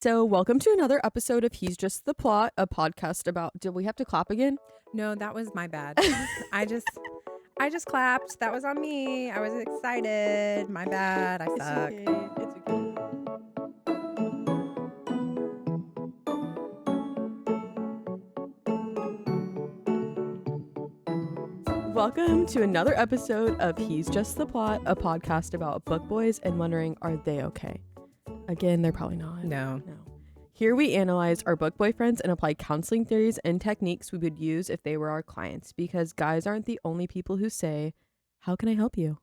So, welcome to another episode of He's Just the Plot, a podcast about. Did we have to clap again? No, that was my bad. I just clapped. That was on me. I was excited. My bad. I suck. It's okay. Welcome to another episode of He's Just the Plot, a podcast about book boys and wondering, are they okay? Again, they're probably not. No. Here we analyze our book boyfriends and apply counseling theories and techniques we would use if they were our clients, because guys aren't the only people who say, how can I help you?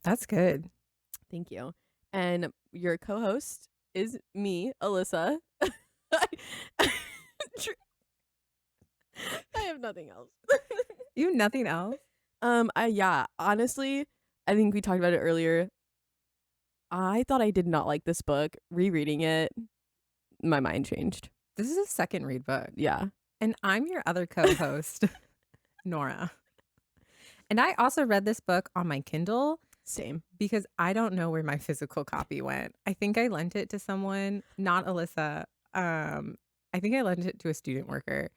That's good. Thank you. And your co-host is me, Alyssa. I have nothing else. You have nothing else? Honestly, I think we talked about it earlier. I thought I did not like this book. Rereading it, my mind changed. This is a second read book. Yeah. And I'm your other co-host, Nora. And I also read this book on my Kindle. Same. Because I don't know where my physical copy went. I think I lent it to someone, not Alyssa. I think I lent it to a student worker.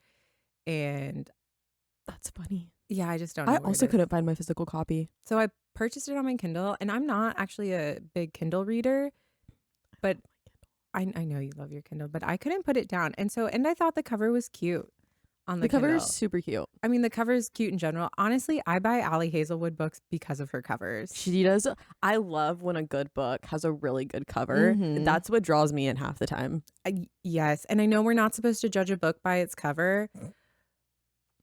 And that's funny. Yeah, I just don't know. I also couldn't find my physical copy. So I purchased it on my Kindle, and I'm not actually a big Kindle reader, but I know you love your Kindle, but I couldn't put it down. And I thought the cover was cute on the cover Kindle. is super cute. I mean, the cover is cute in general. Honestly, I buy Ali Hazelwood books because of her covers. She does. I love when a good book has a really good cover. Mm-hmm. That's what draws me in half the time. Yes. And I know we're not supposed to judge a book by its cover,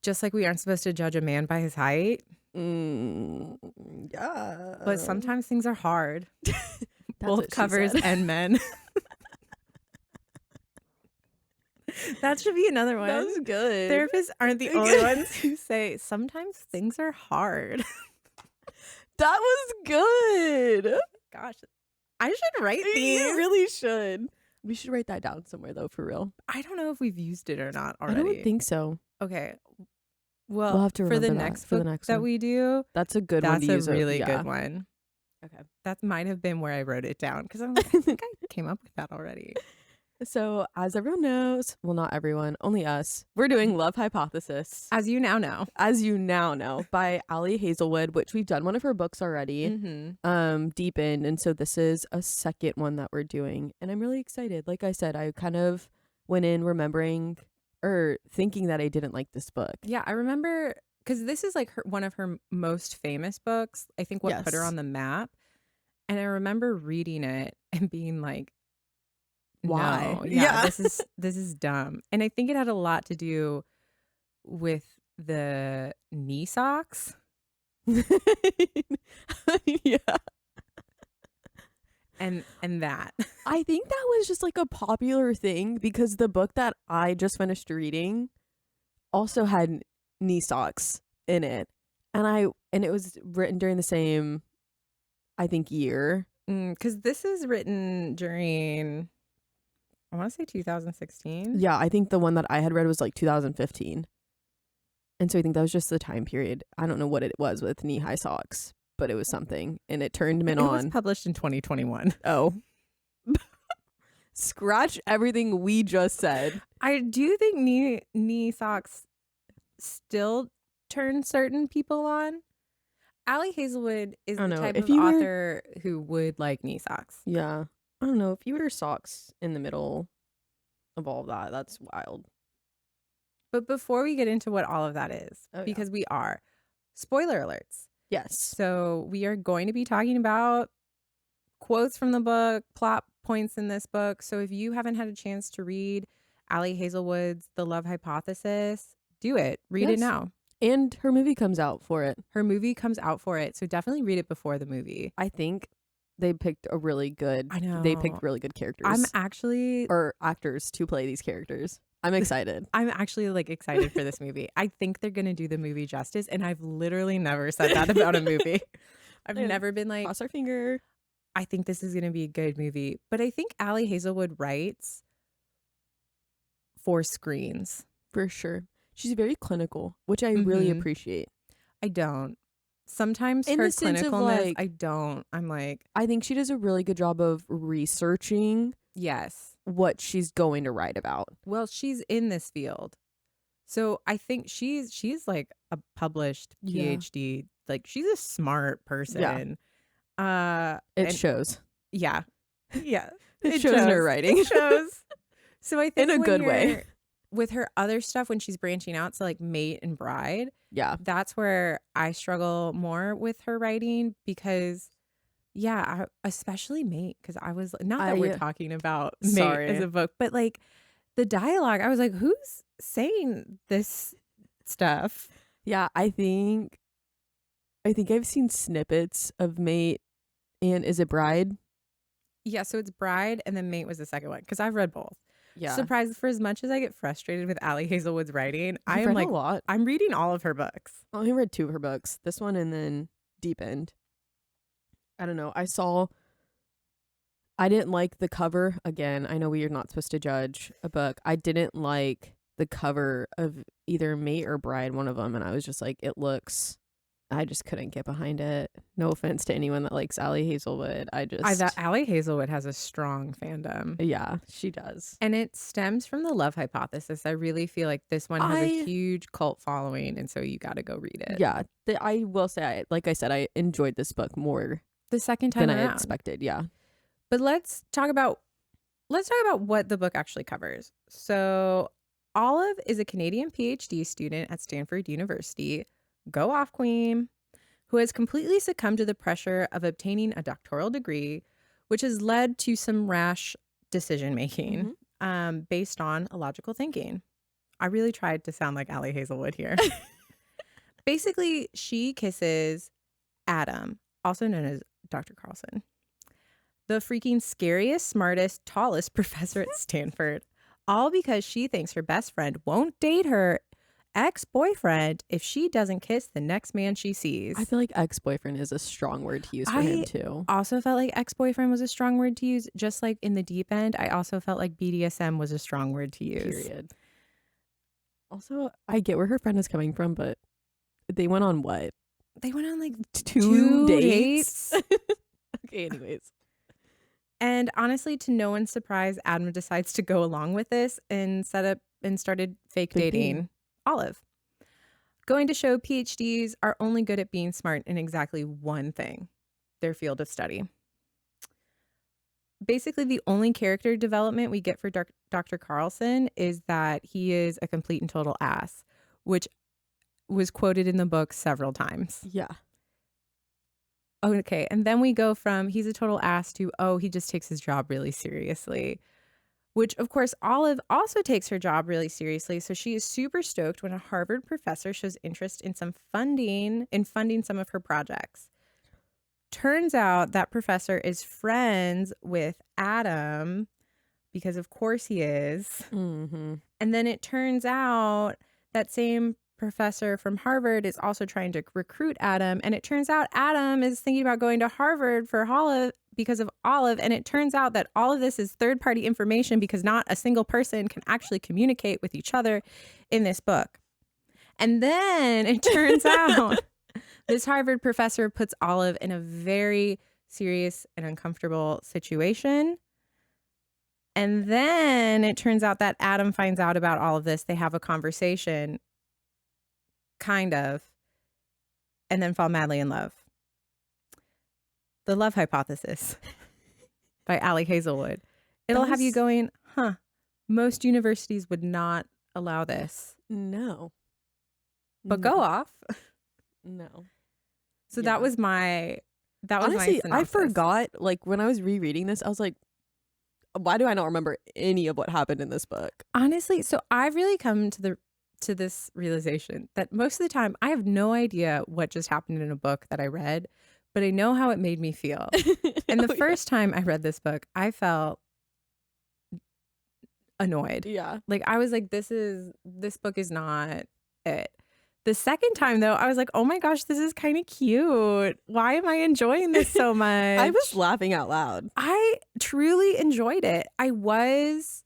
just like we aren't supposed to judge a man by his height. Yeah. But sometimes things are hard. Both covers and men. That should be another one. That was good. Therapists aren't the only ones who say sometimes things are hard. That was good. Gosh, I should write these. You really should. We should write that down somewhere, though, for real. I don't know if we've used it or not already. I don't think so. Okay. Well, we'll have to for the remember next for book the next that one. we do, that's a good one to use. That's a really good one. Okay. That might have been where I wrote it down because I think I came up with that already. So, as everyone knows, well, not everyone, only us, we're doing Love Hypothesis. As you now know. By Ali Hazelwood, which we've done one of her books already, Deep In. And so this is a second one that we're doing. And I'm really excited. Like I said, I kind of went in remembering or thinking that I didn't like this book. Yeah, I remember because this is like one of her most famous books. I think what put her on the map. And I remember reading it and being like, why? No, yeah. This is dumb. And I think it had a lot to do with the knee socks. Yeah. And that. I think that was just like a popular thing because the book that I just finished reading also had knee socks in it. And it was written during the same, I think, year. Because this is written during, I want to say 2016. Yeah, I think the one that I had read was like 2015. And so I think that was just the time period. I don't know what it was with knee-high socks, but it was something. And it turned men on. It was published in 2021. Oh. Scratch everything we just said. I do think knee socks still turn certain people on. Ali Hazelwood is the type of author who would like knee socks. Yeah. I don't know. If you wear socks in the middle of all of that, that's wild. But before we get into what all of that is, because we are, spoiler alerts. Yes. So we are going to be talking about quotes from the book, plot points in this book. So if you haven't had a chance to read Ali Hazelwood's The Love Hypothesis, do it. Read it now. And her movie comes out for it. So definitely read it before the movie. I think they picked a really good, they picked really good characters. Or actors to play these characters. I'm excited. I'm actually like excited for this movie. I think they're going to do the movie justice. And I've literally never said that about a movie. I've never been like, cross our finger. I think this is going to be a good movie. But I think Ali Hazelwood writes for screens. For sure. She's very clinical, which I really appreciate. I don't. Sometimes her clinicalness, I don't. I'm like, I think she does a really good job of researching. Yes. what she's going to write about. Well, she's in this field. So I think she's like a published Yeah. PhD. Like she's a smart person. It shows. Yeah. Yeah. It shows in her writing. It shows. So I think in a good way. With her other stuff, when she's branching out to like Mate and Bride, Yeah. that's where I struggle more with her writing because, especially Mate, because I was not that we're talking about Mate as a book, but like the dialogue, I was like, who's saying this stuff? Yeah, I think I've seen snippets of Mate and is it Bride? Yeah, so it's Bride and then Mate was the second one because I've read both. Yeah. Surprised, for as much as I get frustrated with Ali Hazelwood's writing, I am like, a lot. I'm reading all of her books. I only read 2 of her books. This one and then Deep End. I don't know. I didn't like the cover. Again, I know we are not supposed to judge a book. I didn't like the cover of either Mate or Bride, one of them, and I was just like, I just couldn't get behind it. No offense to anyone that likes Ali Hazelwood. I thought Ali Hazelwood has a strong fandom. Yeah, she does. And it stems from the love hypothesis. I really feel like this one has a huge cult following, and so you got to go read it. Yeah, I will say, like I said, I enjoyed this book more the second time than around. I expected. Yeah. But let's talk about what the book actually covers. So Olive is a Canadian PhD student at Stanford University. Go off, queen, who has completely succumbed to the pressure of obtaining a doctoral degree, which has led to some rash decision making based on illogical thinking. I really tried to sound like Ali Hazelwood here. Basically, she kisses Adam, also known as Dr. Carlson, the freaking scariest, smartest, tallest professor at Stanford, all because she thinks her best friend won't date her ex-boyfriend if she doesn't kiss the next man she sees. I feel like ex-boyfriend is a strong word to use for him too. Also felt like ex-boyfriend was a strong word to use. Just like in the Deep End, I also felt like BDSM was a strong word to use. Period. Also, I get where her friend is coming from, but they went on what? They went on like 2 dates? Okay, anyways. And honestly, to no one's surprise, Adam decides to go along with this and started fake dating Olive. Going to show PhDs are only good at being smart in exactly one thing, their field of study. Basically, the only character development we get for Dr. Carlson is that he is a complete and total ass, which was quoted in the book several times. Yeah. Okay, and then we go from he's a total ass to, he just takes his job really seriously. Which, of course, Olive also takes her job really seriously. So she is super stoked when a Harvard professor shows interest in funding some of her projects. Turns out that professor is friends with Adam, because of course he is. Mm-hmm. And then it turns out that same professor from Harvard is also trying to recruit Adam. And it turns out Adam is thinking about going to Harvard for Olive because of Olive. And it turns out that all of this is third-party information because not a single person can actually communicate with each other in this book. And then it turns out this Harvard professor puts Olive in a very serious and uncomfortable situation. And then it turns out that Adam finds out about all of this. They have a conversation, kind of, and then fall madly in love. The Love Hypothesis by Ali Hazelwood. It'll have you going, most universities would not allow this. No. But go off. No. So that was my synopsis. I forgot, like, when I was rereading this, I was like, why do I not remember any of what happened in this book? Honestly, so I've really come to this realization that most of the time I have no idea what just happened in a book that I read, but I know how it made me feel. And the first time I read this book, I felt annoyed. Yeah. Like I was like, this book is not it. The second time though, I was like, oh my gosh, this is kind of cute. Why am I enjoying this so much? I was laughing out loud. I truly enjoyed it. I was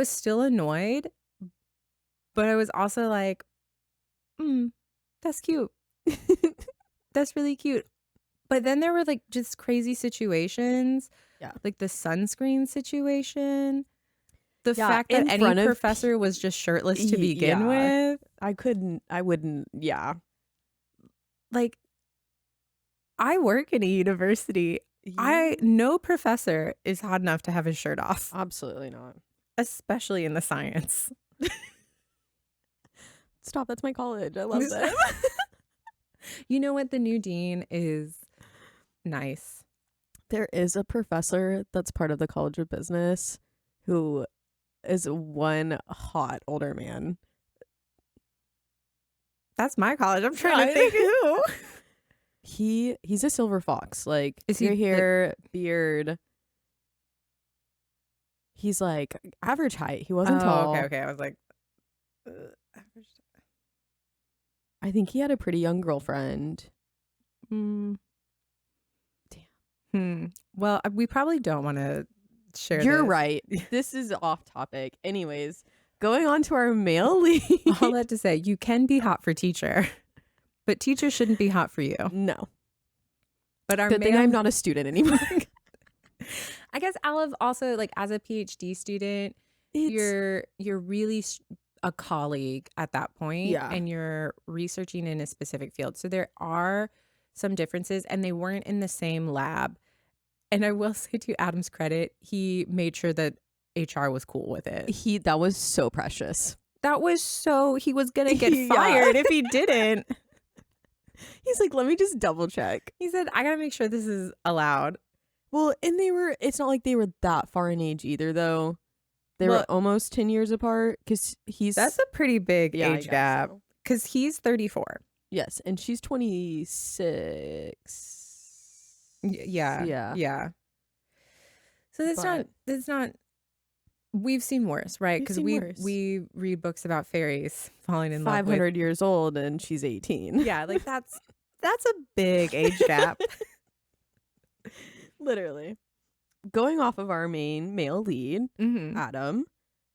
still annoyed, but I was also like, that's cute. That's really cute. But then there were like just crazy situations Yeah. Like the sunscreen situation. The Yeah, fact that in any front of professor was just shirtless to begin yeah. with. I wouldn't, yeah. Like, I work in a university. Yeah. No professor is hot enough to have his shirt off, Absolutely not. especially in the science. Stop, that's my college. I love them. You know what? The new dean is nice. There is a professor that's part of the College of Business who is one hot older man. That's my college. I'm trying to think who. He's a silver fox. Like, Is he, gray hair, beard. He's like average height. He wasn't tall. Okay. I was like, average. I think he had a pretty young girlfriend. Damn. Well, we probably don't want to share You're this. right. This is off topic. Anyways, going on to our male lead. All that to say, you can be hot for teacher, but teacher shouldn't be hot for you. No. But our Good thing I'm not a student anymore. I guess Olive also, like, as a PhD student, you're really a colleague at that point, Yeah. and you're researching in a specific field. So there are some differences, and they weren't in the same lab. And I will say, to Adam's credit, he made sure that HR was cool with it. That was so precious. He was gonna get fired if he didn't. He's like, let me just double check. He said, I gotta make sure this is allowed. Well, and it's not like they were that far in age either, though. They were almost 10 years apart, because that's a pretty big age gap, so. because he's 34. Yes, and she's 26. Yeah. So that's not. We've seen worse, right? Because we read books about fairies falling in love. 500 years old, and she's 18. Yeah, like that's a big age gap. Literally. Going off of our main male lead, Adam,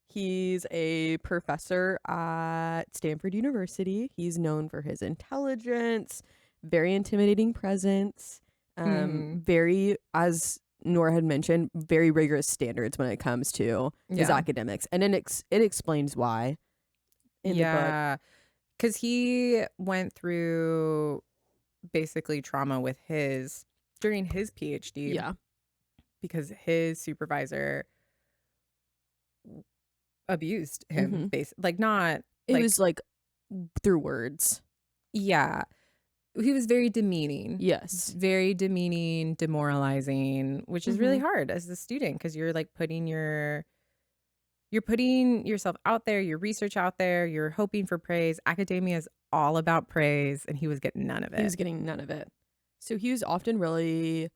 he's a professor at Stanford University. He's known for his intelligence, very intimidating presence, very, as Nora had mentioned, very rigorous standards when it comes to his academics. And it explains why in the book. Because he went through basically trauma with during his PhD. Yeah. Because his supervisor abused him, It was like through words. Yeah. He was very demeaning. Yes. Very demeaning, demoralizing, which is really hard as a student, because you're like putting yourself out there, your research out there, you're hoping for praise. Academia is all about praise, and he was getting none of it. So he was often really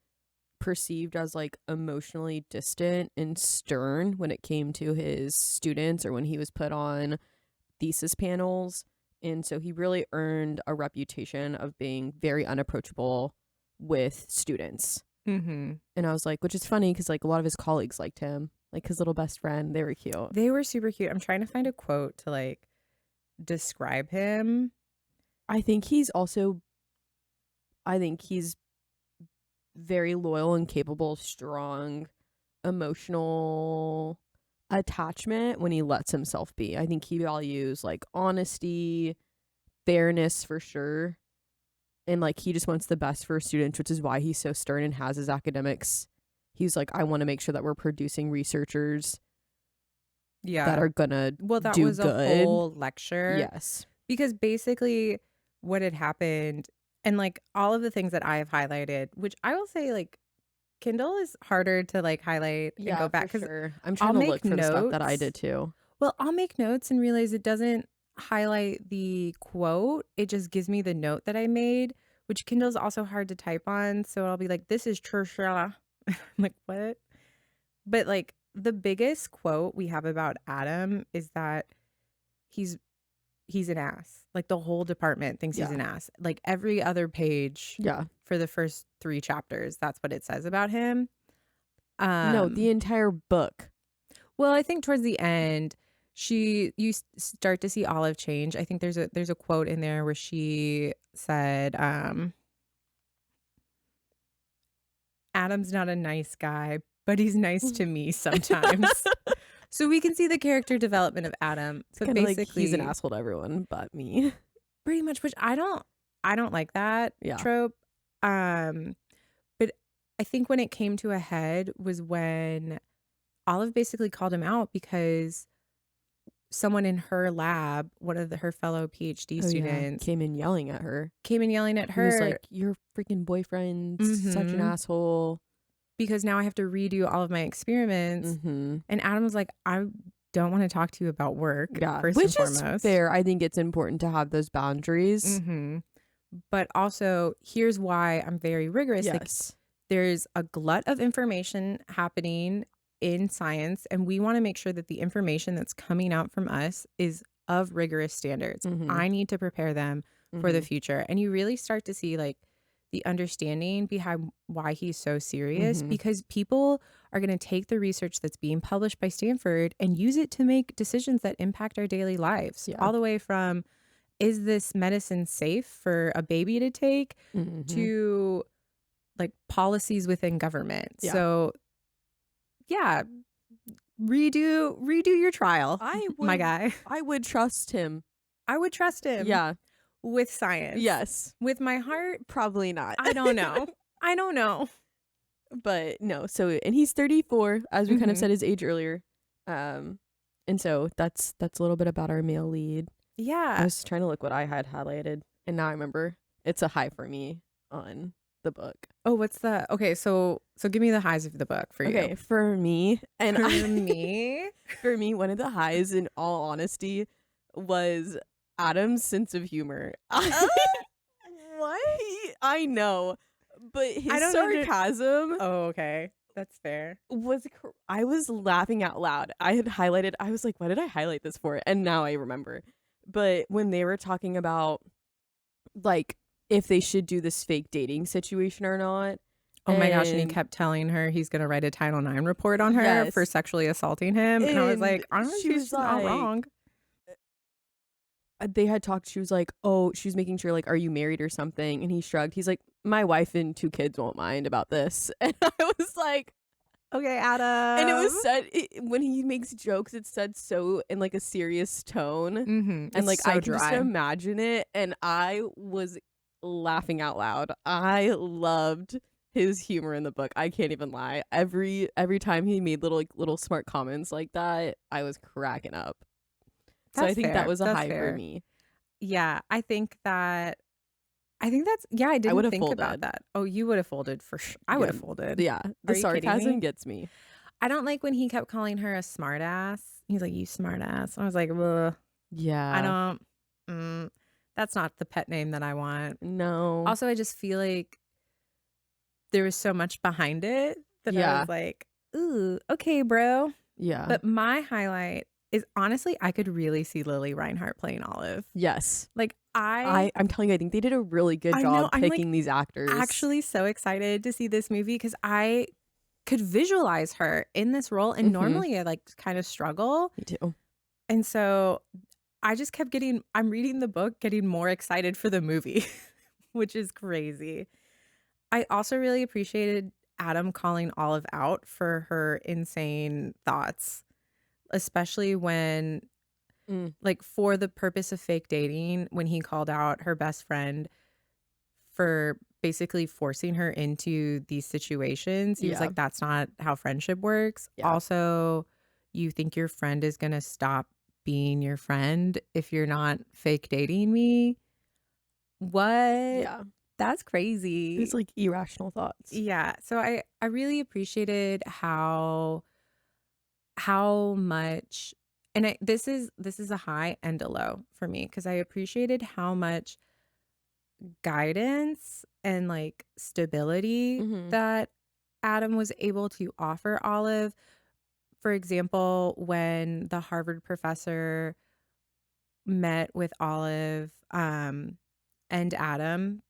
perceived as like emotionally distant and stern when it came to his students, or when he was put on thesis panels. And so he really earned a reputation of being very unapproachable with students. And I was like, which is funny, because like a lot of his colleagues liked him, like his little best friend. They were cute. They were super cute. I'm trying to find a quote to like describe him. I think he's very loyal and capable, strong, emotional attachment when he lets himself be. I think he values like honesty, fairness for sure. And like he just wants the best for students, which is why he's so stern and has his academics. He's like, I want to make sure that we're producing researchers that are gonna that do was good. A whole lecture. Yes. Because basically what had happened, and like all of the things that I have highlighted, which I will say, like, Kindle is harder to like highlight and go back, because I'm trying to look for the stuff that I did too. Well, I'll make notes and realize it doesn't highlight the quote. It just gives me the note that I made, which Kindle's also hard to type on. So I'll be like, this is Trisha. I'm like, what? But like the biggest quote we have about Adam is that he's an ass. Like the whole department thinks he's an ass. Like every other page for the first 3 chapters, that's what it says about him. No, the entire book. Well, I think towards the end, you start to see Olive change. I think there's a quote in there where she said, Adam's not a nice guy, but he's nice to me sometimes. So we can see the character development of Adam. It's But kind of like basically, he's an asshole to everyone but me. pretty much, which I don't like that Yeah. trope. But I think when it came to a head was when Olive basically called him out because someone in her lab, one of her fellow PhD students, came in yelling at her. came in yelling at He was her like, your freaking boyfriend's such an asshole. because now I have to redo all of my experiments. And Adam was like, I don't want to talk to you about work, first which and is foremost. fair. I think it's important to have those boundaries. But also, here's why I'm very rigorous. Like, Yes. there's a glut of information happening in science, and we want to make sure that the information that's coming out from us is of rigorous standards. I need to prepare them for the future. And you really start to see like the understanding behind why he's so serious, because people are going to take the research that's being published by Stanford and use it to make decisions that impact our daily lives, all the way from, is this medicine safe for a baby to take, to like policies within government. So yeah, redo your trial. My guy. I would trust him. I would trust him. Yeah. With science. Yes. With my heart, Probably not. I don't know. I don't know. But no, so and he's 34, as we kind of said his age earlier. And so that's a little bit about our male lead. Yeah. I was trying to look what I had highlighted, and now I remember it's a high for me on the book. Oh, what's the okay, so give me the highs of the book for you. Okay, for me, and for me. For me, one of the highs, in all honesty, was Adam's sense of humor. What? I know, but his I don't sarcasm. Oh, okay. That's fair. I was laughing out loud. I had highlighted. I was like, "What did I highlight this for?" And now I remember. But when they were talking about, like, if they should do this fake dating situation or not. Oh my gosh, and he kept telling her he's going to write a Title IX report on her for sexually assaulting him. And I was like, honestly, she's not wrong. They had talked, she was like, oh, she was making sure, like, are you married or something? And he shrugged. He's like, my wife and 2 kids won't mind about this. And I was like, okay, Adam. And it was said, when he makes jokes, it's said so in like a serious tone. And like, I can just imagine it. And I was laughing out loud. I loved his humor in the book. I can't even lie. Every time he made little smart comments like that, I was cracking up. So I think that was a high for me. Yeah, I think that's I didn't think about that. Oh, you would have folded for sure. I would have folded. Yeah, the sarcasm gets me. I don't like when he kept calling her a smart ass. He's like, you smart ass. I was like, ugh. Yeah. I don't that's not the pet name that I want. No. Also, I just feel like there was so much behind it that I was like, ooh, okay, bro. Yeah. But my highlight is, honestly, I could really see Lily Reinhart playing Olive. Yes. Like, I'm telling you, I think they did a really good job picking these actors. Actually so excited to see this movie because I could visualize her in this role. And normally I like kind of struggle. Me too. And so I just kept I'm reading the book, getting more excited for the movie, which is crazy. I also really appreciated Adam calling Olive out for her insane thoughts, especially when, like, for the purpose of fake dating, when he called out her best friend for basically forcing her into these situations. He was like, that's not how friendship works. Also, you think your friend is going to stop being your friend if you're not fake dating me? What? Yeah. That's crazy. It's like irrational thoughts. Yeah. So I really appreciated how much, and this is a high and a low for me, because I appreciated how much guidance and like stability that Adam was able to offer Olive. For example, when the Harvard professor met with Olive and Adam,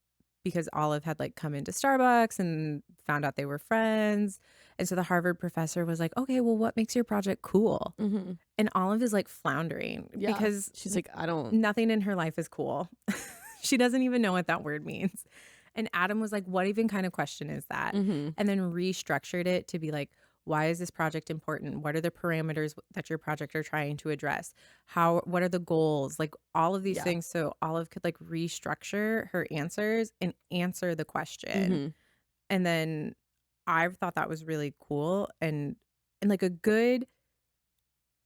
because Olive had like come into Starbucks and found out they were friends. And so the Harvard professor was like, okay, well, what makes your project cool? And Olive is like floundering because she's like, nothing in her life is cool. She doesn't even know what that word means. And Adam was like, what even kind of question is that? And then restructured it to be like, Why is this project important? What are the parameters that your project are trying to address? What are the goals? Like all of these Yeah. things. So Olive could like restructure her answers and answer the question. Mhm. And then I thought that was really cool and like a good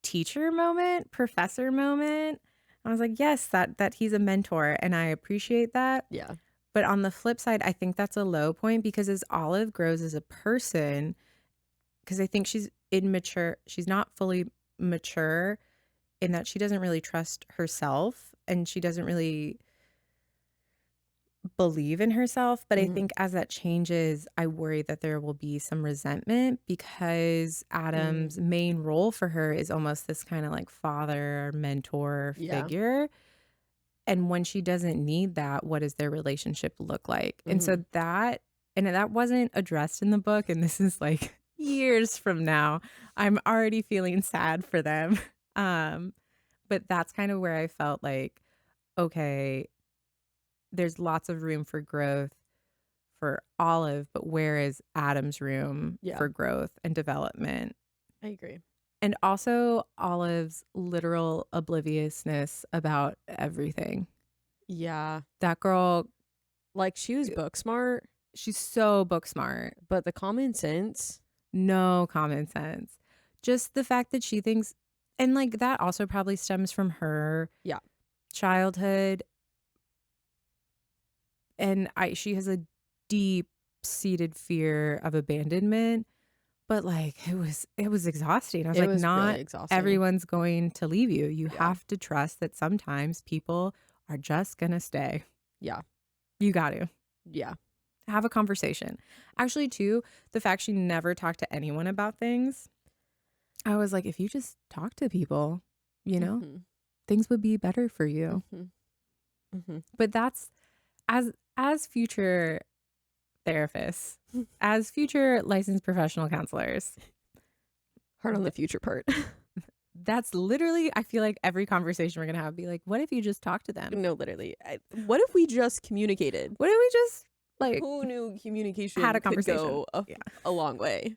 teacher moment, professor moment. I was like, yes, that he's a mentor and I appreciate that. Yeah. But on the flip side, I think that's a low point because as Olive grows as a person, because I think she's immature, she's not fully mature in that she doesn't really trust herself and she doesn't really believe in herself. But I Mhm. think as that changes, I worry that there will be some resentment because Mm. Adam's main role for her is almost this kind of like father, mentor Yeah. figure. And when she doesn't need that, what does their relationship look like? And so Mhm. that wasn't addressed in the book. And this is like years from now. I'm already feeling sad for them. Um, but that's kind of where I felt like, okay, there's lots of room for growth for Olive, but where is Adam's room Yeah. for growth and development? I agree. And also Olive's literal obliviousness about everything. Yeah. That girl, Like she was book smart, she's so book smart, but the common sense. no common sense. Just the fact that she thinks, and like that also probably stems from her Yeah. childhood. And she has a deep seated fear of abandonment. But, like, it was exhausting. I was It like, was really "Not exhausting. everyone's going to leave you. You Yeah. have to trust that sometimes people are just gonna stay. Yeah. You got to. Yeah. Have a conversation." Actually, too, the fact she never talked to anyone about things, I was like, "If you just talk to people, you know, Mhm. things would be better for you." Mhm. Mhm. But that's as future therapists, as future licensed professional counselors, Hard on the future part. that's literally, I feel like every conversation we're gonna have be like, what if you just talk to them? No, literally. What if we just communicated? What if we just like Who knew had communication a could conversation? go Yeah. a long way?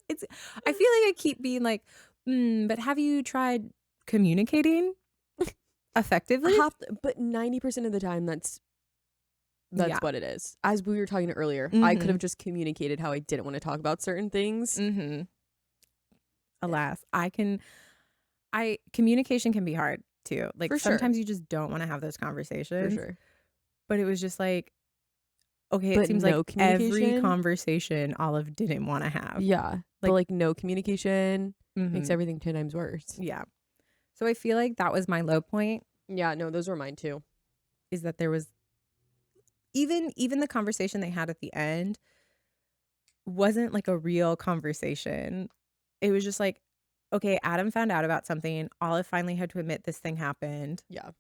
It's I feel like I keep being like, but have you tried communicating effectively? But 90% of the time that's Yeah. what it is. As we were talking earlier, I could Mm-hmm. have just communicated how I didn't want to talk about certain things. Mm-hmm. Alas, I communication can be hard too. Like For sure. sometimes you just don't want to have those For conversations. sure. But it was just like, okay, it But seems like no every communication. conversation Olive didn't want to have. Yeah. But Like, like no communication makes mm-hmm. everything 10 times worse. Yeah. So I feel like that was my low point, Yeah, no, those were mine too. is that there was even the conversation they had at the end wasn't like a real conversation. It was just like, okay, Adam found out about something. Olive finally had to admit this thing happened. Yeah.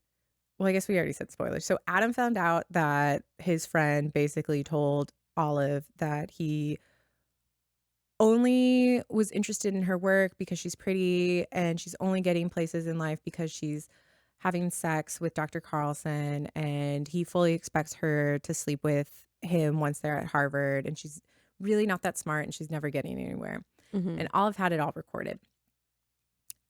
Well, I guess we already said spoilers. So Adam found out that his friend basically told Olive that he only was interested in her work because she's pretty and she's only getting places in life because she's having sex with Dr. Carlson and he fully expects her to sleep with him once they're at Harvard and she's really not that smart and she's never getting anywhere. Mm-hmm. And Olive had it all recorded.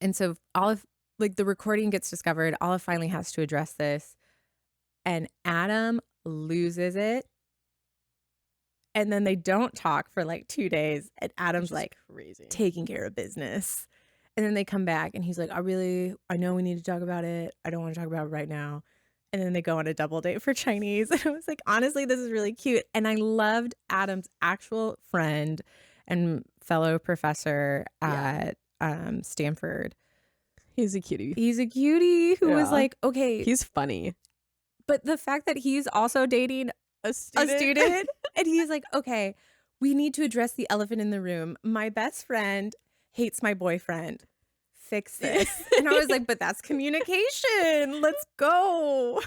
And so Olive, like the recording gets discovered, Olive finally has to address this and Adam loses it. And then they don't talk for like 2 days and Adam's like crazy. taking care of business. And then they come back and he's like, I know we need to talk about it. I don't want to talk about it right now. And then they go on a double date for Chinese. And I was like, honestly, this is really cute. And I loved Adam's actual friend and fellow professor Yeah. at Stanford. He's a cutie. He's a cutie who was Yeah. like, okay. He's funny. But the fact that he's also dating A a student and he's like, okay, we need to address the elephant in the room. My best friend hates my boyfriend. Fix this. And I was like, but that's communication. Let's go.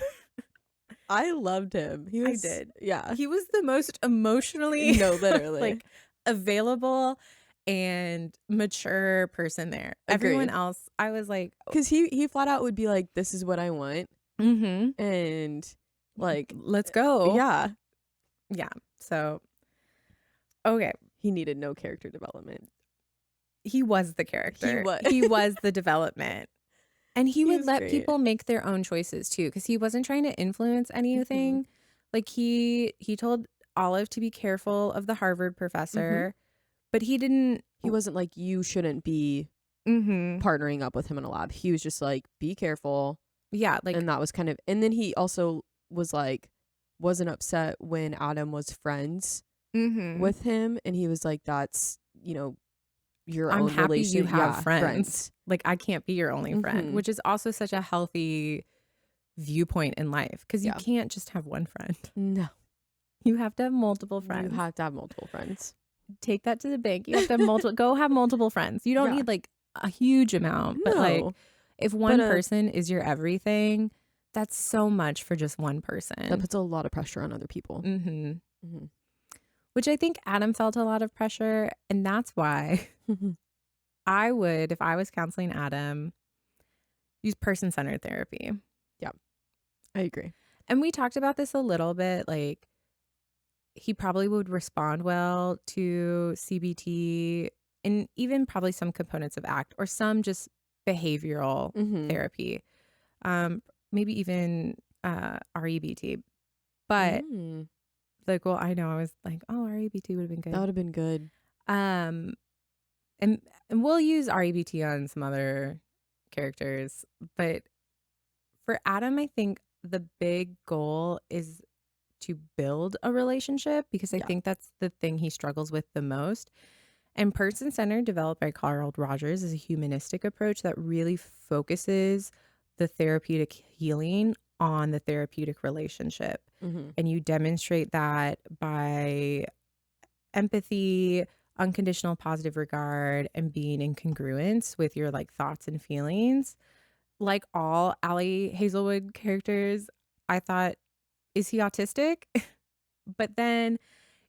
I loved him. I did. Yeah. He was the most emotionally No, literally. like available and mature person there. Agreed. Everyone else, I was like, Because he flat out would be like, this is what I want. mm-hmm. And like, let's go. yeah. Yeah. So, okay. He needed no character development. he was the character. was. He was the development. And he would was let great. people make their own choices too, because he wasn't trying to influence anything. Like he told Olive to be careful of the Harvard professor, but he didn't. He wasn't like, you shouldn't be partnering up with him in a lab. He was just like, be careful. Yeah, like, and that was kind of, and then he also was like, wasn't upset when Adam was friends with him, and he was like, that's, you know, your I'm own happy relationship. you have Yeah, friends. Like, I can't be your only friend, which is also such a healthy viewpoint in life, because you can't just have one friend. No, you have to have multiple friends. You have to have multiple friends. Take that to the bank. You have to have multiple. Go have multiple friends. You don't need like a huge amount, but like if one person is your everything, that's so much for just one person. That puts a lot of pressure on other people. Which I think Adam felt a lot of pressure, and that's why I would, if I was counseling Adam, use person-centered therapy. Yeah, I agree. And we talked about this a little bit, like he probably would respond well to CBT and even probably some components of ACT or some just behavioral therapy, maybe even REBT. But like, well, I know I was like, oh, REBT would have been good. That would have been good. And we'll use REBT on some other characters, but for Adam, I think the big goal is to build a relationship, because I think that's the thing he struggles with the most. And person-centered, developed by Carl Rogers, is a humanistic approach that really focuses the therapeutic healing on the therapeutic relationship. And you demonstrate that by empathy, unconditional positive regard, and being in congruence with your like thoughts and feelings. Like all Ali Hazelwood characters, I thought, is he autistic? But then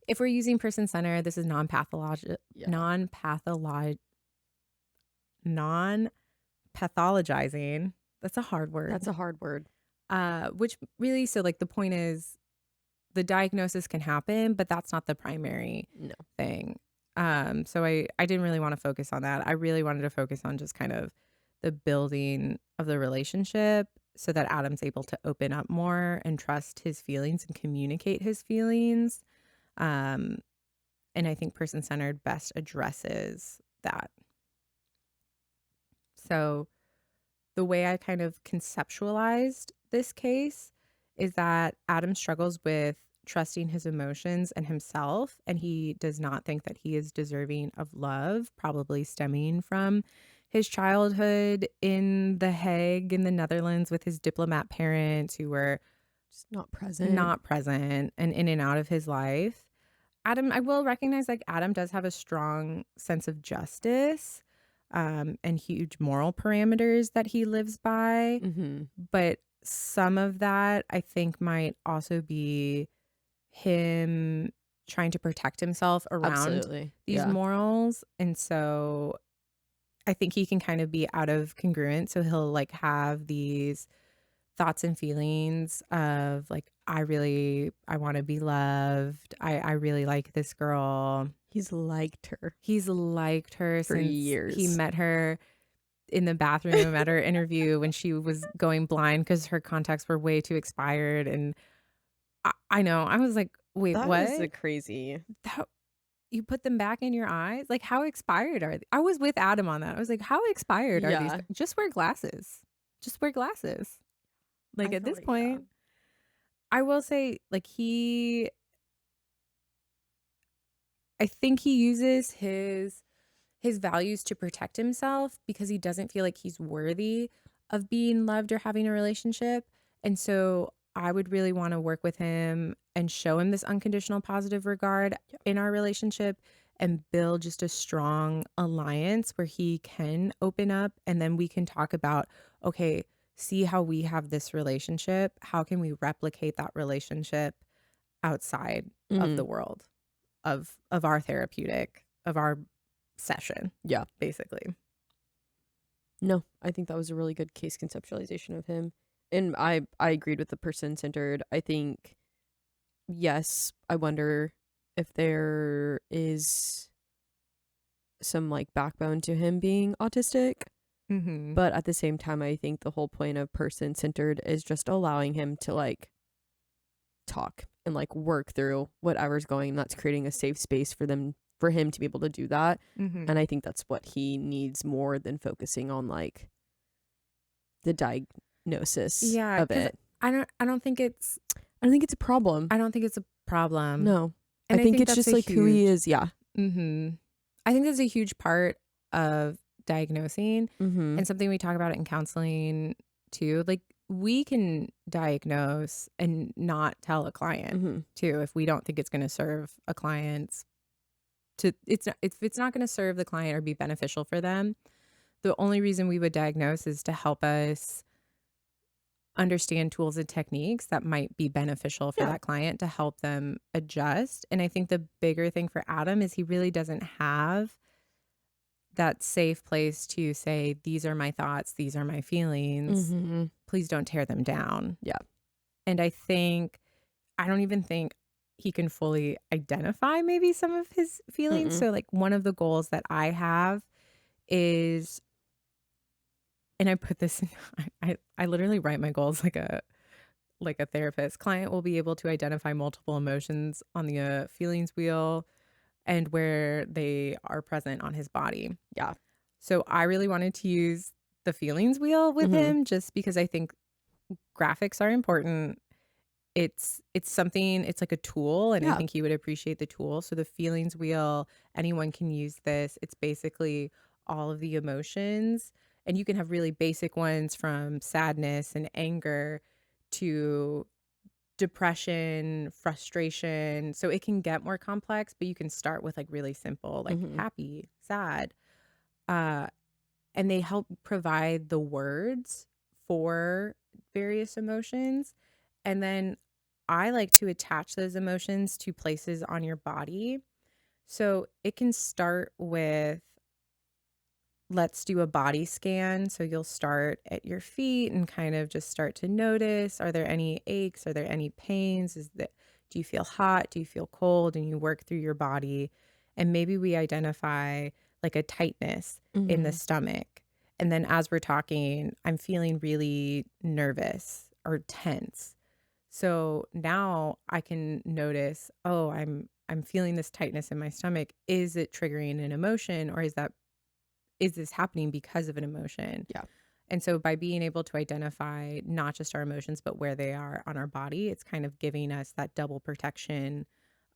if we're using person-centered, this is non-pathologizing. That's a hard word. That's a hard word. Which really, so like the point is the diagnosis can happen, but that's not the primary thing. So I didn't really want to focus on that. I really wanted to focus on just kind of the building of the relationship so that Adam's able to open up more and trust his feelings and communicate his feelings. And I think person-centered best addresses that. So the way I kind of conceptualized this case is that Adam struggles with trusting his emotions and himself, and he does not think that he is deserving of love, probably stemming from his childhood in The Hague in the Netherlands with his diplomat parents who were just not present and in and out of his life. Adam, I will recognize, like, Adam does have a strong sense of justice and huge moral parameters that he lives by. But some of that, I think, might also be him trying to protect himself around these morals. And so I think he can kind of be out of congruence. So he'll like have these thoughts and feelings of like, I want to be loved. I really like this girl. He's liked her for since years. He met her in the bathroom at her interview when she was going blind because her contacts were way too expired. And I know, I was like, wait, what? That is crazy. You put them back in your eyes? Like, how expired are they? I was with Adam on that. I was like, how expired are these? Just wear glasses. Like, at this point, I will say, like, I think he uses his values to protect himself because he doesn't feel like he's worthy of being loved or having a relationship. And so I would really want to work with him and show him this unconditional positive regard in our relationship and build just a strong alliance where he can open up, and then we can talk about, okay, see how we have this relationship. How can we replicate that relationship outside of the world of our therapeutic, of our session? Yeah, basically. No, I think that was a really good case conceptualization of him. And I agreed with the person-centered. I think, yes, I wonder if there is some like backbone to him being autistic. Mm-hmm. But at the same time, I think the whole point of person centered is just allowing him to like talk and like work through whatever's going. And that's creating a safe space for him to be able to do that. Mm-hmm. And I think that's what he needs more than focusing on like the diagnosis of it. I don't think it's I don't think it's a problem. I don't think it's a problem. No. And I think it's that's just like who he is. Yeah. Mm-hmm. I think that's a huge part of diagnosing Mm-hmm. and something we talk about in counseling too. Like we can diagnose and not tell a client too if we don't think it's going to serve a client's if it's not going to serve the client or be beneficial for them. The only reason we would diagnose is to help us understand tools and techniques that might be beneficial for that client to help them adjust. And I think the bigger thing for Adam is he really doesn't have that safe place to say, these are my thoughts, these are my feelings. Mm-hmm. Please don't tear them down. Yeah. And I don't even think he can fully identify maybe some of his feelings. So like one of the goals that I have is, and I put this in, I literally write my goals like a therapist. Client will be able to identify multiple emotions on the feelings wheel and where they are present on his body. Yeah. So I really wanted to use the feelings wheel with him just because I think graphics are important. It's something, it's like a tool, and I think he would appreciate the tool. So the feelings wheel, anyone can use this. It's basically all of the emotions, and you can have really basic ones from sadness and anger to depression, frustration. So it can get more complex, but you can start with like really simple, like happy, sad. And they help provide the words for various emotions. And then I like to attach those emotions to places on your body. So it can start with, let's do a body scan. So you'll start at your feet and kind of just start to notice, are there any aches? Are there any pains? Do you feel hot? Do you feel cold? And you work through your body. And maybe we identify like a tightness in the stomach. And then as we're talking, I'm feeling really nervous or tense. So now I can notice, oh, I'm feeling this tightness in my stomach. Is it triggering an emotion, or is this happening because of an emotion? Yeah. And so by being able to identify not just our emotions, but where they are on our body, it's kind of giving us that double protection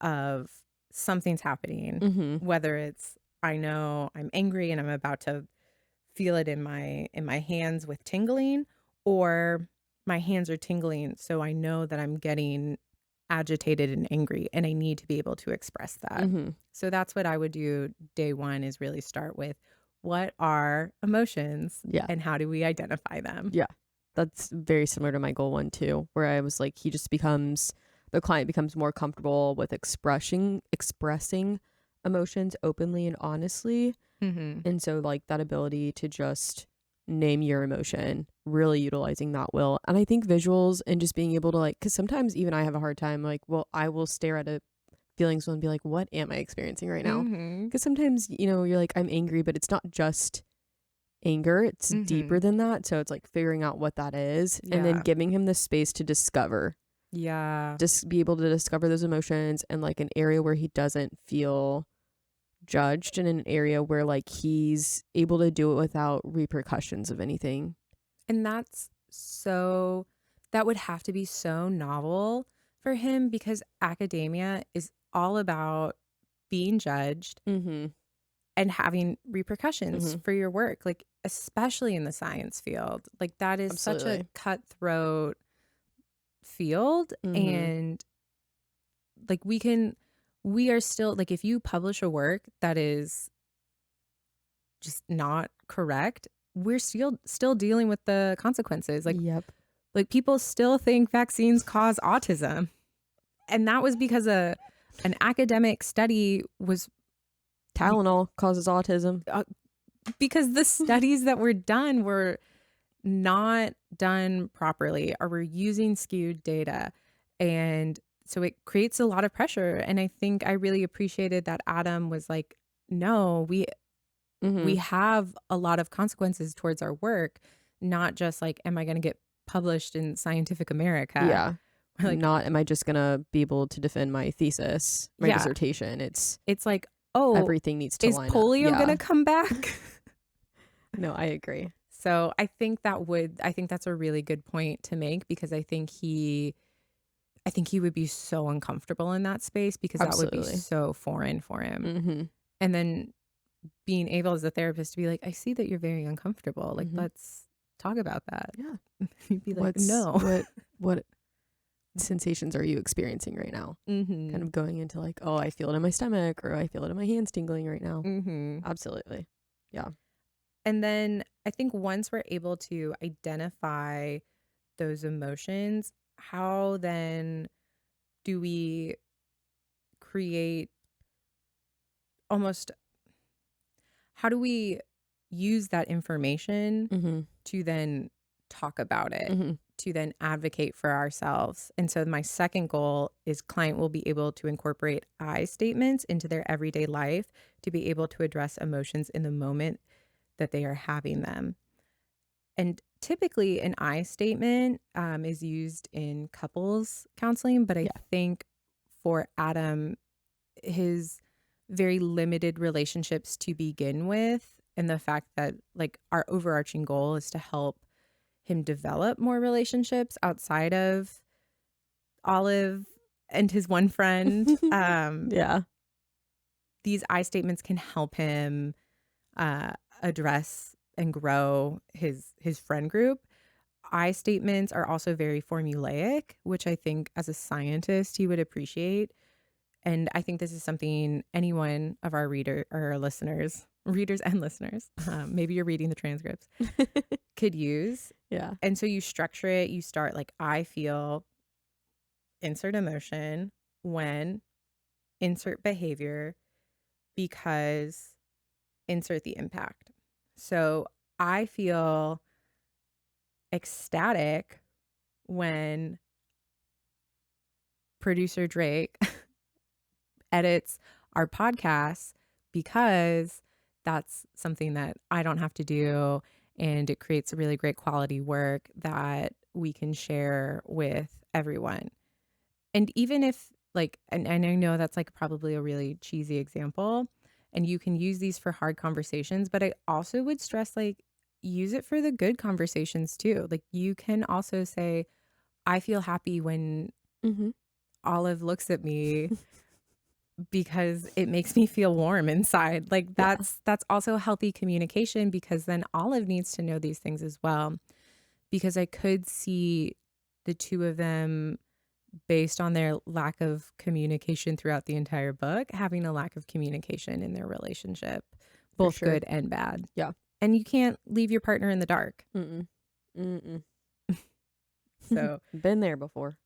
of something's happening, whether it's, I know I'm angry and I'm about to feel it in my hands with tingling, or my hands are tingling. So I know that I'm getting agitated and angry and I need to be able to express that. So that's what I would do day one, is really start with, what are emotions and how do we identify them? Yeah. That's very similar to my goal one too, where I was like, the client becomes more comfortable with expressing emotions openly and honestly. And so like that ability to just name your emotion, really utilizing that will. And I think visuals and just being able to like, because sometimes even I have a hard time, like, well, I will stare at a feelings and be like, what am I experiencing right now? Because sometimes, you're like, I'm angry, but it's not just anger, it's deeper than that. So it's like figuring out what that is and then giving him the space to discover. Just be able to discover those emotions, and like an area where he doesn't feel judged, and an area where like he's able to do it without repercussions of anything. And that would have to be so novel for him, because academia is all about being judged and having repercussions for your work, like especially in the science field. Like that is such a cutthroat field. And like we are still, like, if you publish a work that is just not correct, we're still dealing with the consequences. Like, like people still think vaccines cause autism. And that was because an academic study was Tylenol causes autism. Because the studies that were done were not done properly, or were using skewed data. And so it creates a lot of pressure. And I think I really appreciated that Adam was like, no, we Mhm. have a lot of consequences towards our work, not just like, am I going to get published in Scientific America? Yeah. Like, Not am I just gonna be able to defend my thesis, my yeah, dissertation. It's it's like, oh, everything needs to is line up. polio going Yeah. to come back? No, I agree. So I think that's a really good point to make because I think he would be so uncomfortable in that space because that would be Absolutely. so foreign for him. Mhm. And then being able as a therapist to be like, I see that you're very uncomfortable. Like, Mhm. let's talk about that. Yeah. He'd be like, What's no. what sensations are you experiencing right now? Kind Mhm. of going into like, oh, I feel it in my stomach or I feel it in my hands tingling right now. Mhm. Absolutely. Yeah. And then I think once we're able to identify those emotions, how then do we create almost how do we use that information Mhm. to then talk about it, Mhm. to then advocate for ourselves? And so my second goal is client will be able to incorporate I statements into their everyday life to be able to address emotions in the moment that they are having them. And typically, an I statement is used in couples counseling, but I Yeah. think for Adam, his very limited relationships to begin with, and the fact that like our overarching goal is to help him develop more relationships outside of Olive and his one friend. Yeah. These I statements can help him uh, address and grow his friend group. I statements are also very formulaic, which I think as a scientist he would appreciate. And I think this is something any one of our readers and listeners, maybe you're reading the transcripts, could use. Yeah. And so you structure it, you start like, I feel, insert emotion, when, insert behavior, because, insert the impact. So I feel ecstatic when producer Drake edits our podcasts because that's something that I don't have to do. And it creates a really great quality work that we can share with everyone. And even if, like, and I know that's like probably a really cheesy example, and you can use these for hard conversations, but I also would stress, like, use it for the good conversations too. Like, you can also say, I feel happy when Mhm. Olive looks at me because it makes me feel warm inside. Like Yeah. that's also healthy communication because then Olive needs to know these things as well. Because I could see the two of them based on their lack of communication throughout the entire book, having a lack of communication in their relationship, For both sure. good and bad. Yeah. And you can't leave your partner in the dark. Mm-mm. Mm-mm. So Been there before.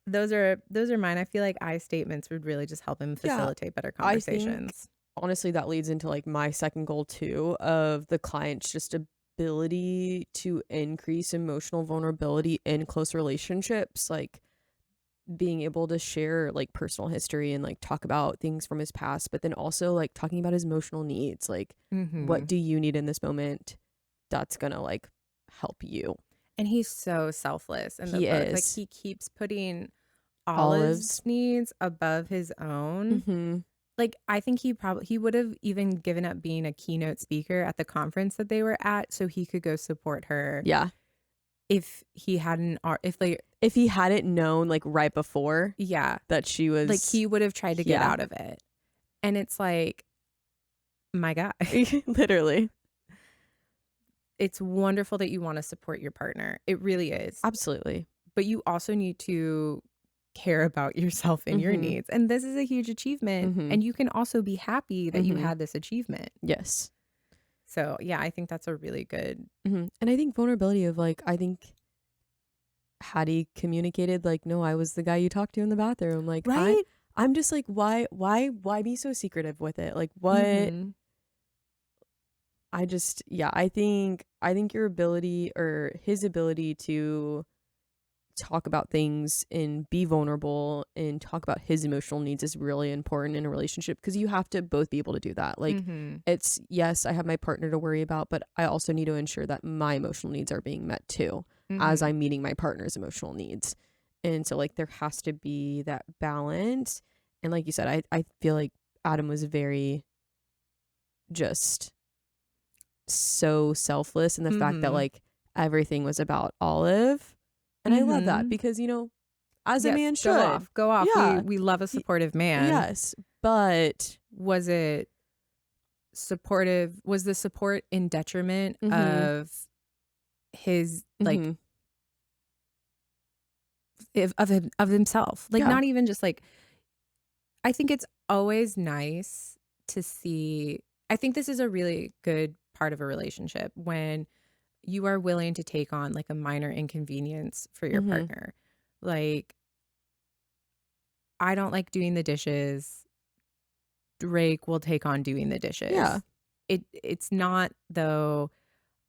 those are mine. I feel like I statements would really just help him Yeah. facilitate better I think conversations. honestly that leads into like my second goal too of the client's just ability to increase emotional vulnerability in close relationships, like being able to share like personal history and like talk about things from his past, but then also like talking about his emotional needs, like what Mhm. do you need in this moment that's gonna like help you. And he's so selfless in the He book. Like is. he keeps putting Olive's Olives. needs above his own. Mm-hmm. Like I think he would have even given up being a keynote speaker at the conference that they were at so he could go support her Yeah. if he hadn't if they If he hadn't known like right before yeah, that she like was, he would have tried to get yeah. out of it. And it's like, my God, Literally. it's wonderful that you want to support your partner. It really is. Absolutely. But you also need to care about yourself and your Mm-hmm. needs. And this is a huge achievement. Mm-hmm. And you can also be happy that you Mm-hmm. had this achievement. Yes. So, yeah, I think that's a really good. Mm-hmm. And I think vulnerability of like, I think had he communicated like, no, I was the guy you talked to in the bathroom, like Right? I'm just like, why be so secretive with it, like what. Mm-hmm. I just, yeah, I think your ability or his ability to talk about things and be vulnerable and talk about his emotional needs is really important in a relationship, because you have to both be able to do that. Like, it's, yes, I have my partner to worry about, but I also need to ensure that my emotional needs are being met too, as I'm meeting my partner's emotional needs. And so like there has to be that balance. And like you said, I feel like Adam was very just so selfless in the fact that like everything was about Olive. And I love that because, you know, as a man should. Go off. Yeah. We love a supportive man. Yes. But was it supportive? Was the support in detriment of his like of himself? Like not even just like, I think it's always nice to see. I think this is a really good part of a relationship when you are willing to take on like a minor inconvenience for your partner. Like, I don't like doing the dishes. Drake will take on doing the dishes. Yeah. It's not though,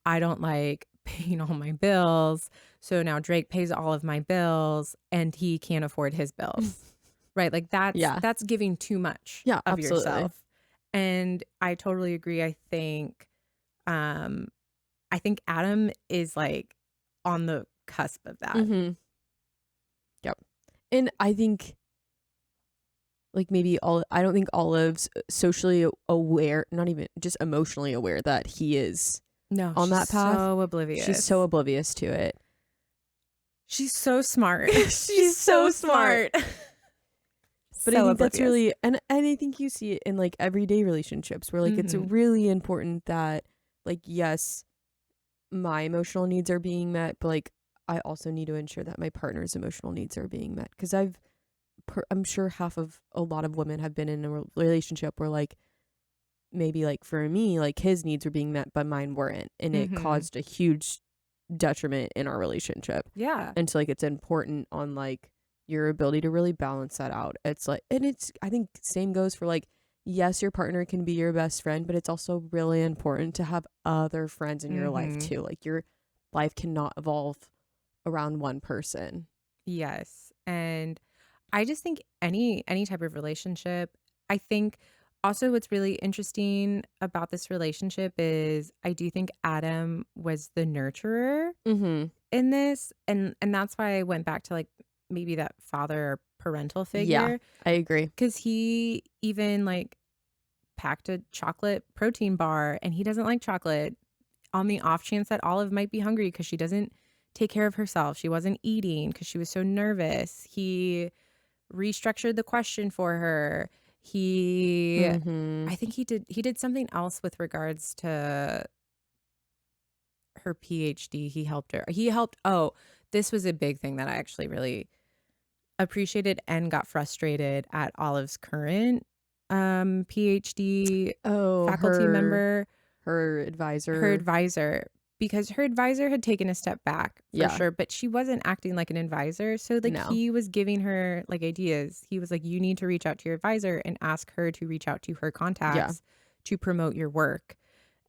I don't like paying all my bills. So now Drake pays all of my bills and he can't afford his bills. Right? Like that's giving too much of yourself. And I totally agree. I think Adam is like on the cusp of that. Yep. And I think like maybe I don't think Olive's socially aware, not even just emotionally aware that he is on that path. So oblivious. She's so oblivious to it. She's so smart. She's so smart. But I think that's really, and I think you see it in like everyday relationships where like it's really important that like, yes, my emotional needs are being met, but like I also need to ensure that my partner's emotional needs are being met. Because I'm sure a lot of women have been in a relationship where like maybe like for me, like his needs were being met, but mine weren't. And it caused a huge detriment in our relationship. Yeah. And so like it's important on like your ability to really balance that out. It's like, and it's, I think same goes for like, yes, your partner can be your best friend, but it's also really important to have other friends in your life too. Like your life cannot evolve around one person. Yes. And I just think any type of relationship, I think also what's really interesting about this relationship is I do think Adam was the nurturer in this. And that's why I went back to like maybe that father or parental figure. Yeah, I agree. Because he even like packed a chocolate protein bar and he doesn't like chocolate, on the off chance that Olive might be hungry because she doesn't take care of herself. She wasn't eating because she was so nervous. He restructured the question for her. I think he did something else with regards to her PhD. He helped. Oh, this was a big thing that I actually really appreciated and got frustrated at Olive's current PhD faculty member. Her advisor, because her advisor had taken a step back for sure, but she wasn't acting like an advisor. So like he was giving her like ideas. He was like, you need to reach out to your advisor and ask her to reach out to her contacts to promote your work.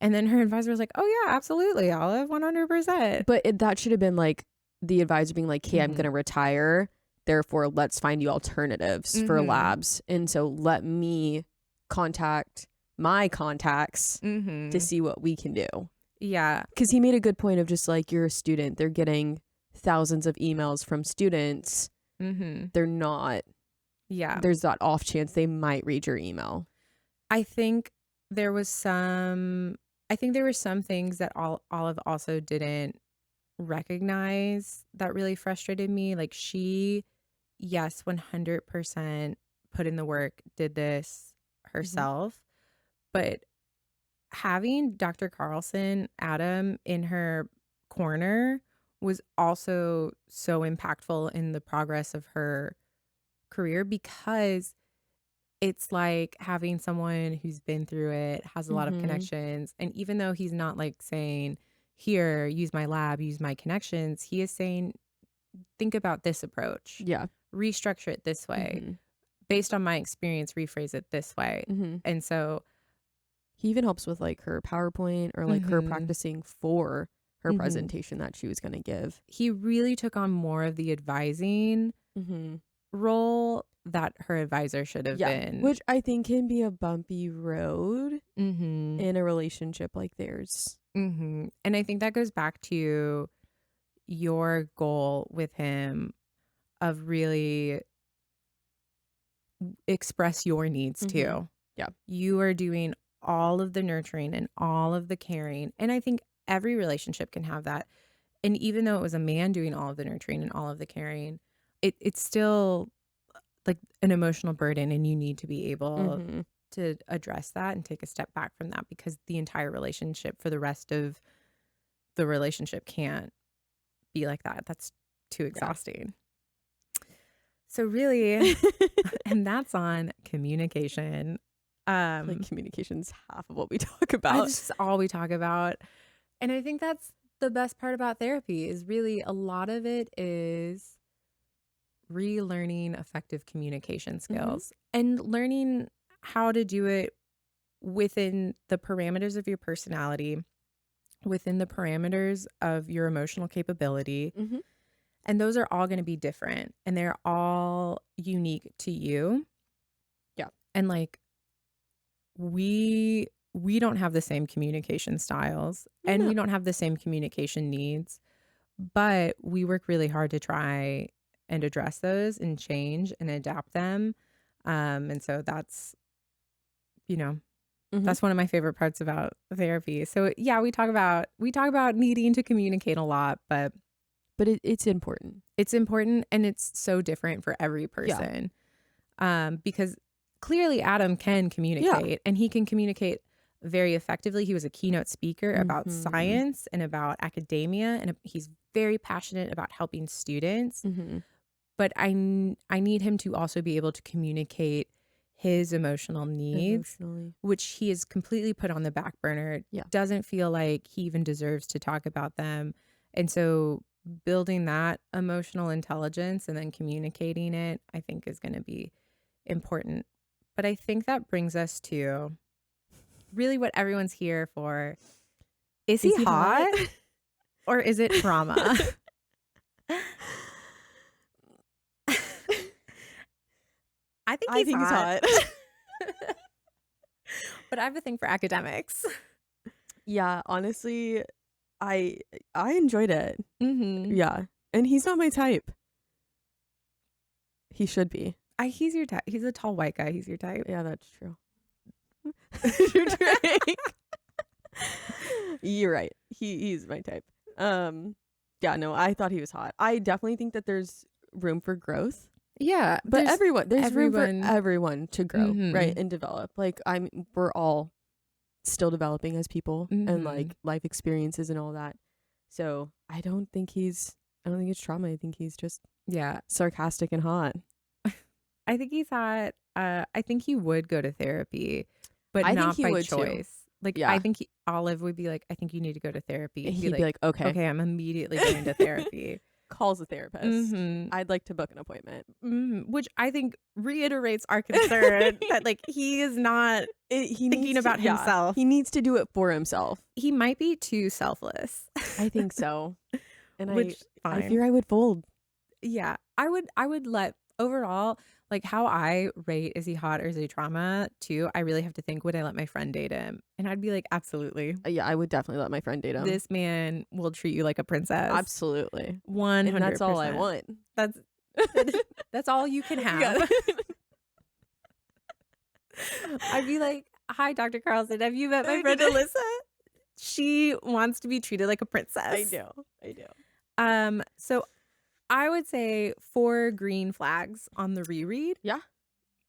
And then her advisor was like, oh yeah, absolutely, Olive, 100%. But that should have been like the advisor being like, hey, I'm going to retire. Therefore, let's find you alternatives for labs. And so let me contact my contacts to see what we can do. Yeah. Because he made a good point of just like, you're a student. They're getting thousands of emails from students. They're not. Yeah. There's that off chance they might read your email. I think there were some things that Olive also didn't recognize that really frustrated me. Like she, yes, 100% put in the work, did this herself. But having Dr. Carlson, Adam, in her corner was also so impactful in the progress of her career, because it's like having someone who's been through it, has a lot of connections. And even though he's not like saying, here, use my lab, use my connections, he is saying, think about this approach. Yeah. Restructure it this way. Based on my experience, rephrase it this way. And so he even helps with like her PowerPoint or like her practicing for her presentation that she was going to give. He really took on more of the advising role that her advisor should have been. Which I think can be a bumpy road in a relationship like theirs. And I think that goes back to your goal with him of really express your needs too. Yeah. You are doing all of the nurturing and all of the caring. And I think every relationship can have that. And even though it was a man doing all of the nurturing and all of the caring, it's still like an emotional burden, and you need to be able to address that and take a step back from that, because the entire relationship for the rest of the relationship can't be like that. That's too exhausting. So really, and that's on communication. Like communication's half of what we talk about. That's all we talk about. And I think that's the best part about therapy, is really a lot of it is relearning effective communication skills and learning how to do it within the parameters of your personality, within the parameters of your emotional capability. And those are all going to be different, and they're all unique to you. Yeah. And like we don't have the same communication styles, and we don't have the same communication needs, but we work really hard to try and address those and change and adapt them. And so that's, that's one of my favorite parts about therapy. So yeah, we talk about needing to communicate a lot, but it's important. It's important, and it's so different for every person. Because clearly Adam can communicate, and he can communicate very effectively. He was a keynote speaker about science and about academia, and he's very passionate about helping students. But I need him to also be able to communicate his emotional needs, which he is completely put on the back burner. Doesn't feel like he even deserves to talk about them. And so building that emotional intelligence and then communicating it, I think, is going to be important. But I think that brings us to really what everyone's here for. Is he hot? Or is it trauma? I think he's hot. But I have a thing for academics. Yeah, honestly, I enjoyed it. Yeah. And he's not my type. He should be. He's your type. He's a tall white guy. He's your type. Yeah, that's true. You're right. He's my type. Yeah, no, I thought he was hot. I definitely think that there's room for growth. Yeah, but there's room for everyone to grow, right, and develop. Like we're all still developing as people, and like life experiences and all that. So I don't think it's trauma. I think he's just sarcastic and hot. I think he's hot. I think he would go to therapy, but not by choice. Like, I think Olive would be like, I think you need to go to therapy. He'd be like, okay, I'm immediately going to therapy. Calls a therapist. I'd like to book an appointment. Which I think reiterates our concern that like he is not thinking about himself. He needs to do it for himself. He might be too selfless. I think so. And I fear I would fold. Yeah, I would let overall, like, how I rate, is he hot or is he trauma too, I really have to think, would I let my friend date him? And I'd be like, absolutely. Yeah, I would definitely let my friend date him. This man will treat you like a princess. Absolutely. 100%. And that's all I want. That's all you can have. I'd be like, hi, Dr. Carlson, have you met my friend Alyssa? She wants to be treated like a princess. I do. So I would say 4 green flags on the reread. Yeah.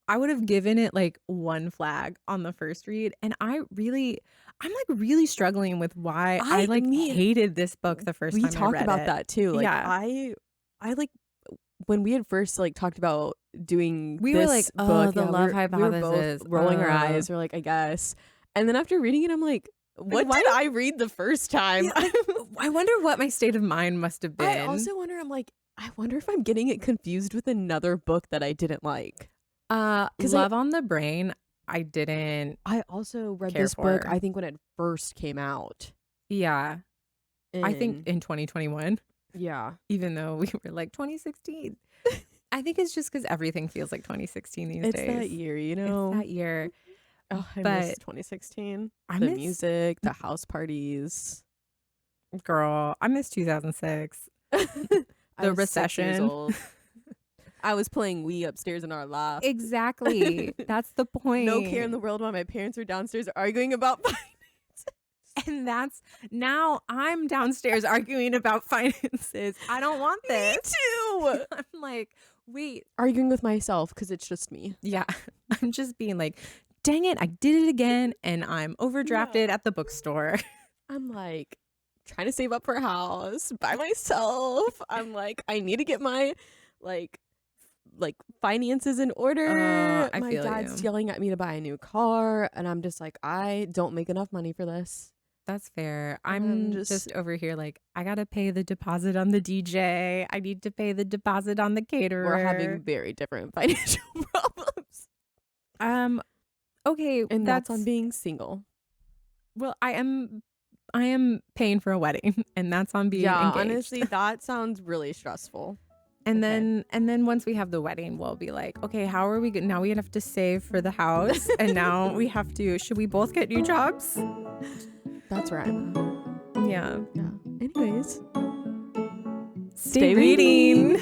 I would have given it like 1 flag on the first read. And I'm like really struggling with why I hated this book the first time I read it. We talked about that too. Like, I like when we had first like talked about doing we this were like, book, the love hypothesis. We were both rolling our eyes. We're like, I guess. And then after reading it, I'm like, what did I read the first time? Yeah, I wonder what my state of mind must have been. I also wonder, I wonder if I'm getting it confused with another book that I didn't like. Love on the Brain, I didn't. I also read this book, I think, when it first came out. Yeah. I think in 2021, yeah. even though we were like 2016. I think it's just because everything feels like 2016 these It's days. that year, you It's know? that year. Oh, I miss But 2016. I The miss, music, the house parties. girl, I miss 2006. I The was 6 years recession. old. I was playing Wii upstairs in our loft. Exactly. That's the point. No care in the world while my parents were downstairs arguing about finances. And that's now I'm downstairs arguing about finances. I don't want this. Me too. I'm like, wait. Arguing with myself because it's just me. Yeah. I'm just being like, dang it, I did it again. And I'm overdrafted at the bookstore. I'm like trying to save up for a house by myself. I'm like, I need to get my like finances in order. I My feel dad's you. yelling at me to buy a new car, and I'm just like, I don't make enough money for this. That's fair. And I'm just over here like, I got to pay the deposit on the DJ. I need to pay the deposit on the caterer. We're having very different financial problems. Okay, And that's on being single. Well, I am paying for a wedding, and that's on being engaged. Honestly, that sounds really stressful. And then once we have the wedding, we'll be like, okay, how are we now we have to save for the house, and now we have to, should we both get new jobs? That's where I'm at. Yeah. Anyways, Stay reading.